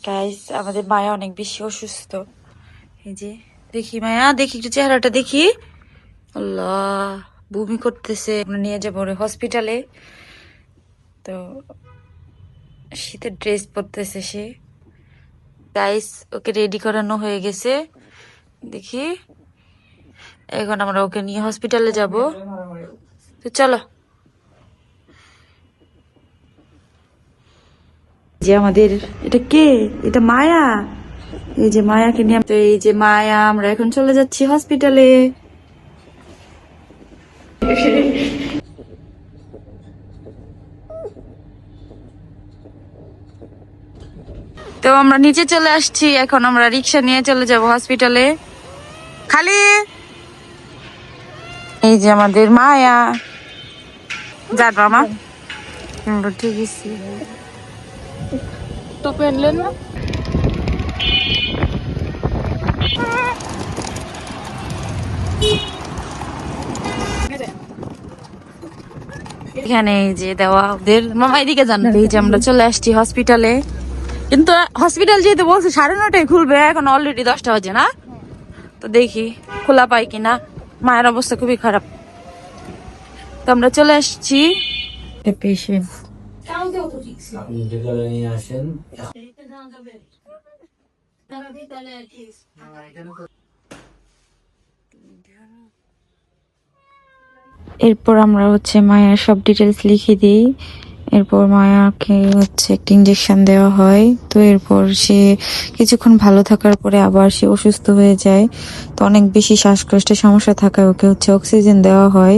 Guys আমাদের মায়া অনেক বেশি অসুস্থ। এই যে দেখি মায়া, দেখি একটু চেহারাটা দেখি। আল্লাহ, বমি করতেছে। আমরা নিয়ে যাবো হসপিটালে। তো শীতের ড্রেস পরতেছে সে। গাইস ওকে রেডি করানো হয়ে গেছে, দেখি এখন আমরা ওকে নিয়ে হসপিটালে যাব। তো চলো। যে আমাদের এটা কে? এটা মায়া। এই যে মায়াকে নিয়ে, তো এই যে মায়া, আমরা এখন চলে যাচ্ছি হসপিটালে। তো আমরা নিচে চলে আসছি, এখন আমরা রিক্সা নিয়ে চলে যাব হসপিটালে। খালি এই যে আমাদের মায়া, যার মামা আমরা ঠিক আছে। তো পেনলেন না এখানে, এই যে দেওয়া ওদের মামা এদিকে যান। এই যে আমরা চলে আসছি হসপিটালে, কিন্তু হসপিটাল যেহেতু বলছে 9:30টায় খুলবে, এখন অলরেডি 10টা বাজে না। তো দেখি খোলা পাই কিনা। মায়ের অবস্থা খুবই খারাপ। তো আমরা চলে আসছি। পেশেন্ট এরপর আমরা মায়ের সব ডিটেলস লিখে দিই। এরপর মায়াকে একটা ইঞ্জেকশন দেওয়া হয়। তো এরপর সে কিছুক্ষণ ভালো থাকার পরে আবার সে অসুস্থ হয়ে যায়। তো অনেক বেশি শ্বাসকষ্টের সমস্যা থাকায় ওকে অক্সিজেন দেওয়া হয়।